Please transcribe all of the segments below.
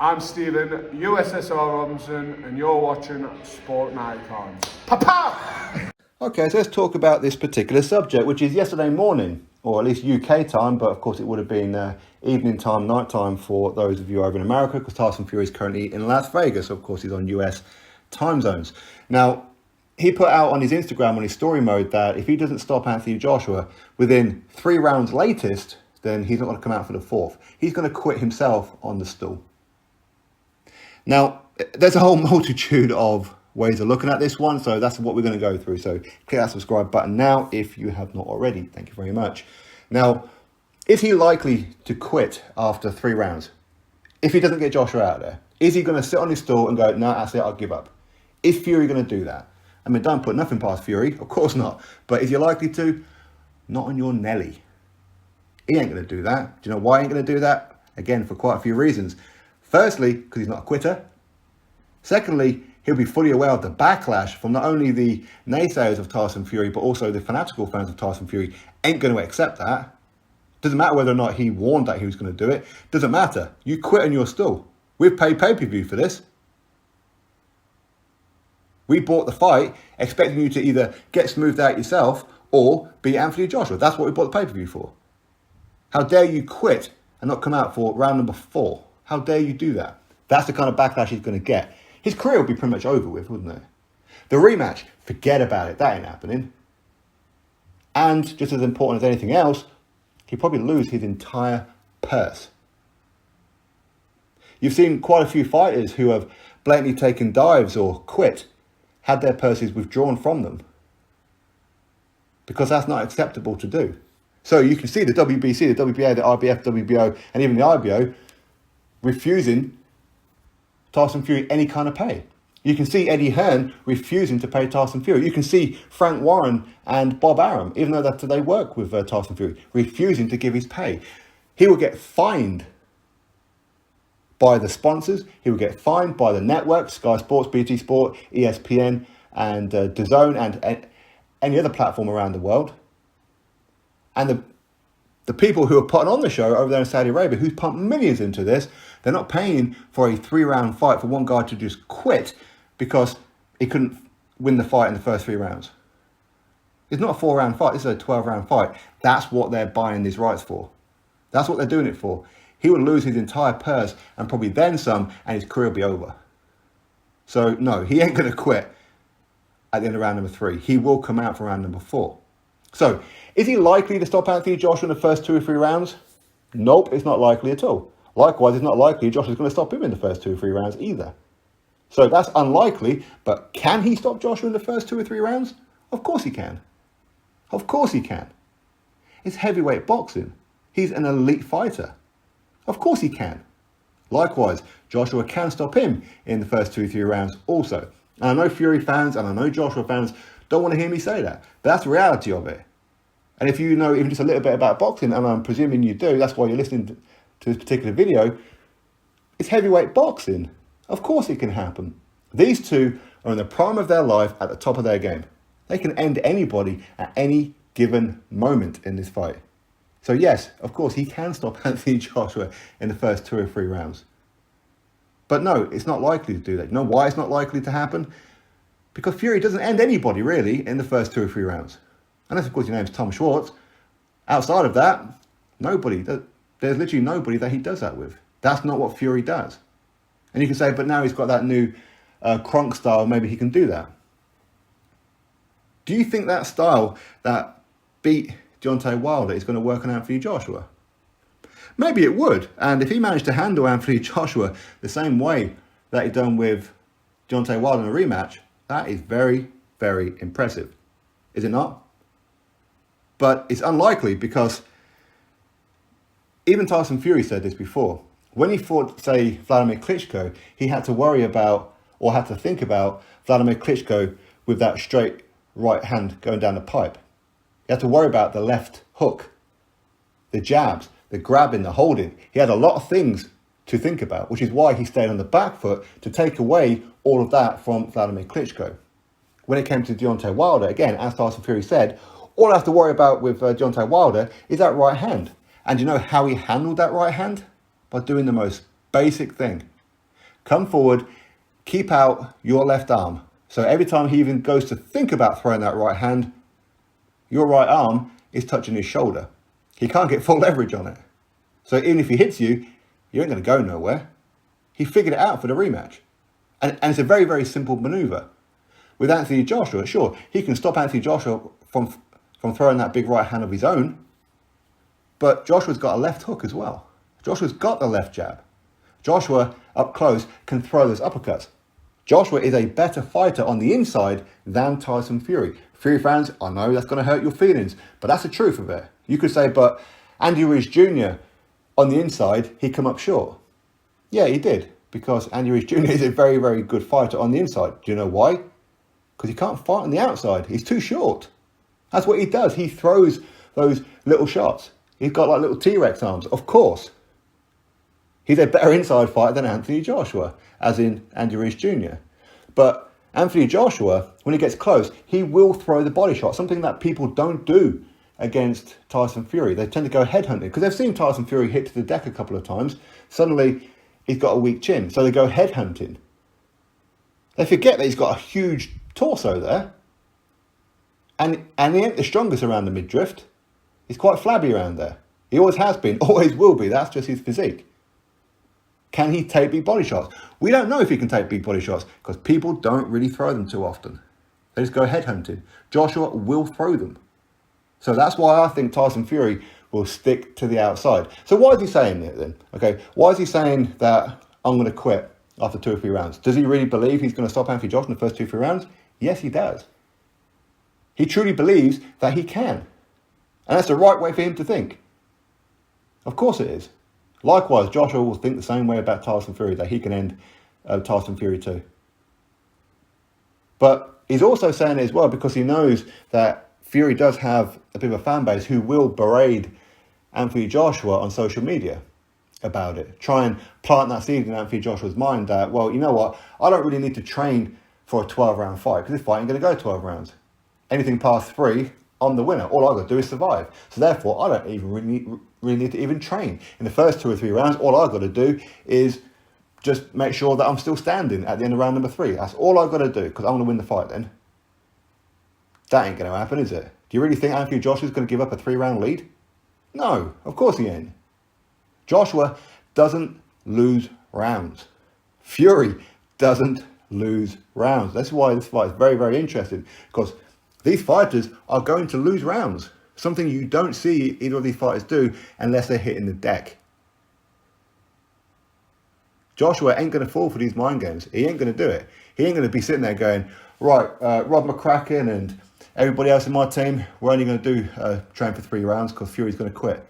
I'm Stephen, USSR Robinson, and you're watching Sport Icons. Papa! Okay, so let's talk about this particular subject, which is yesterday morning, or at least UK time, but of course it would have been evening time, night time for those of you over in America, because Tyson Fury is currently in Las Vegas, so of course he's on US time zones. Now, he put out on his Instagram, on his story mode, that if he doesn't stop Anthony Joshua within 3 rounds latest, then he's not going to come out for the 4th. He's going to quit himself on the stool. Now, there's a whole multitude of ways of looking at this one, so that's what we're going to go through. So click that subscribe button now if you have not already. Thank you very much. Now, is he likely to quit after 3 rounds? If he doesn't get Joshua out there, is he going to sit on his stool and go, no, that's it, I'll give up? Is Fury going to do that? I mean, don't put nothing past Fury, of course not. But is he likely to? Not on your Nelly. He ain't going to do that. Do you know why he ain't going to do that? Again, for quite a few reasons. Firstly, because he's not a quitter. Secondly, he'll be fully aware of the backlash from not only the naysayers of Tyson Fury, but also the fanatical fans of Tyson Fury ain't going to accept that. Doesn't matter whether or not he warned that he was going to do it. Doesn't matter. You quit on your stool. We've paid pay-per-view for this. We bought the fight expecting you to either get smoothed out yourself or beat Anthony Joshua. That's what we bought the pay-per-view for. How dare you quit and not come out for round number 4? How dare you do that? That's the kind of backlash he's going to get. His career will be pretty much over with, wouldn't it? The rematch, forget about it. That ain't happening. And just as important as anything else, he'll probably lose his entire purse. You've seen quite a few fighters who have blatantly taken dives or quit, had their purses withdrawn from them, because that's not acceptable to do. So you can see the WBC, the WBA, the IBF, WBO, and even the IBO refusing Tyson Fury any kind of pay. You can see Eddie Hearn refusing to pay Tyson Fury. You can see Frank Warren and Bob Arum, even though they work with Tyson Fury, refusing to give his pay. He will get fined by the sponsors. He will get fined by the networks, Sky Sports, BT Sport, ESPN, and DAZN, and any other platform around the world. And the people who are putting on the show over there in Saudi Arabia, who's pumped millions into this, they're not paying for a 3-round fight for one guy to just quit because he couldn't win the fight in the first 3 rounds. It's not a 4-round fight. This is a 12-round fight. That's what they're buying these rights for. That's what they're doing it for. He would lose his entire purse and probably then some, and his career will be over. So no, he ain't going to quit at the end of round number 3. He will come out for round number 4. So, is he likely to stop Anthony Joshua in the first 2 or 3 rounds? Nope, it's not likely at all. Likewise, it's not likely Joshua's going to stop him in the first 2 or 3 rounds either. So that's unlikely, but can he stop Joshua in the first 2 or 3 rounds? Of course he can. Of course he can. It's heavyweight boxing. He's an elite fighter. Of course he can. Likewise, Joshua can stop him in the first 2 or 3 rounds also. And I know Fury fans and I know Joshua fans don't want to hear me say that, but that's the reality of it. And if you know even just a little bit about boxing, and I'm presuming you do, that's why you're listening to this particular video, it's heavyweight boxing. Of course it can happen. These two are in the prime of their life at the top of their game. They can end anybody at any given moment in this fight. So yes, of course, he can stop Anthony Joshua in the first 2 or 3 rounds. But no, it's not likely to do that. You know why it's not likely to happen? Because Fury doesn't end anybody, really, in the first 2 or 3 rounds. Unless, of course, your name's Tom Schwartz. Outside of that, nobody. There's literally nobody that he does that with. That's not what Fury does. And you can say, but now he's got that new Kronk style, maybe he can do that. Do you think that style that beat Deontay Wilder is going to work on Anthony Joshua? Maybe it would. And if he managed to handle Anthony Joshua the same way that he done with Deontay Wilder in a rematch, that is very, very impressive. Is it not? But it's unlikely because even Tyson Fury said this before. When he fought, say, Vladimir Klitschko, he had to worry about, or had to think about, Vladimir Klitschko with that straight right hand going down the pipe. He had to worry about the left hook, the jabs, the grabbing, the holding. He had a lot of things to think about, which is why he stayed on the back foot to take away all of that from Vladimir Klitschko. When it came to Deontay Wilder, again, as Tyson Fury said, all I have to worry about with Deontay Wilder is that right hand. And you know how he handled that right hand? By doing the most basic thing. come forward, keep out your left arm. So every time he even goes to think about throwing that right hand, your right arm is touching his shoulder. He can't get full leverage on it. So even if he hits you, you ain't going to go nowhere. He figured it out for the rematch. And it's a very, very simple maneuver. With Anthony Joshua, sure, he can stop Anthony Joshua from throwing that big right hand of his own. But Joshua's got a left hook as well. Joshua's got the left jab. Joshua, up close, can throw those uppercuts. Joshua is a better fighter on the inside than Tyson Fury. Fury fans, I know that's going to hurt your feelings, but that's the truth of it. You could say, but Andy Ruiz Jr., on the inside, he come up short. Yeah, he did, because Andy Ruiz Jr. is a very, very good fighter on the inside. Do you know why? Because he can't fight on the outside. He's too short. That's what he does. He throws those little shots. He's got like little T-Rex arms, of course. He's a better inside fighter than Anthony Joshua, as in Andy Ruiz Jr. But Anthony Joshua, when he gets close, he will throw the body shot, something that people don't do against Tyson Fury. They tend to go headhunting because they've seen Tyson Fury hit to the deck a couple of times. Suddenly, he's got a weak chin, so they go headhunting. They forget that he's got a huge torso there. And he ain't the strongest around the midriff. He's quite flabby around there. He always has been, always will be. That's just his physique. Can he take big body shots? We don't know if he can take big body shots because people don't really throw them too often. They just go headhunting. Joshua will throw them. So that's why I think Tyson Fury will stick to the outside. So why is he saying it then? Okay, why is he saying that I'm going to quit after 2 or 3 rounds? Does he really believe he's going to stop Anthony Joshua in the first 2 or 3 rounds? Yes, he does. He truly believes that he can. And that's the right way for him to think. Of course it is. Likewise, Joshua will think the same way about Tyson Fury, that he can end Tyson Fury too. But he's also saying it as well because he knows that Fury does have a bit of a fan base who will berate Anthony Joshua on social media about it. Try and plant that seed in Anthony Joshua's mind that, well, you know what, I don't really need to train for a 12-round fight because this fight ain't going to go 12 rounds. Anything past 3, I'm the winner. All I've got to do is survive. So therefore, I don't even really need to even train. In the first 2 or 3 rounds, all I've got to do is just make sure that I'm still standing at the end of round number 3. That's all I've got to do because I'm going to win the fight then. That ain't going to happen, is it? Do you really think Anthony Joshua's going to give up a 3-round lead? No, of course he ain't. Joshua doesn't lose rounds. Fury doesn't lose rounds. That's why this fight is very, very interesting because these fighters are going to lose rounds. Something you don't see either of these fighters do unless they're hitting the deck. Joshua ain't going to fall for these mind games. He ain't going to do it. He ain't going to be sitting there going, right, Rob McCracken and everybody else in my team, we're only going to do train for 3 rounds because Fury's going to quit.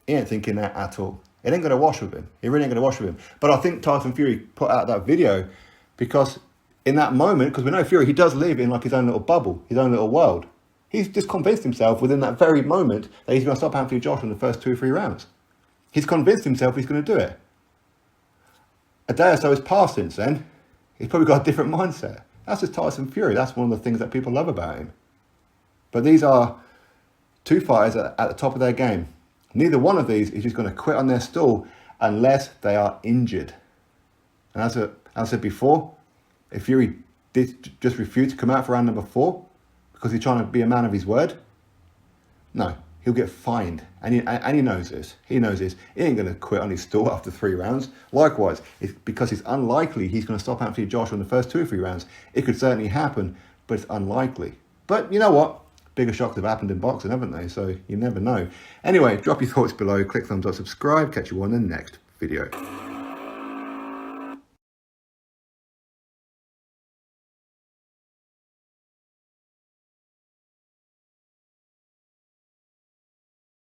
He ain't thinking that at all. It ain't going to wash with him. It really ain't going to wash with him. But I think Tyson Fury put out that video because in that moment, because we know Fury, he does live in like his own little bubble, his own little world. He's just convinced himself within that very moment that he's going to stop Anthony Joshua in the first 2 or 3 rounds. He's convinced himself he's going to do it. A day or so has passed since then. He's probably got a different mindset. That's just Tyson Fury. That's one of the things that people love about him. But these are 2 fighters at the top of their game. Neither one of these is just going to quit on their stall unless they are injured. And as I said before, if Fury did just refuse to come out for round number 4 because he's trying to be a man of his word, no, he'll get fined. And he knows this. He knows this. He ain't going to quit on his stall after 3 rounds. Likewise, because it's unlikely he's going to stop Anthony Joshua in the first 2 or 3 rounds. It could certainly happen, but it's unlikely. But you know what? Bigger shocks have happened in boxing, haven't they? So you never know. Anyway, drop your thoughts below, click thumbs up, subscribe. Catch you on the next video.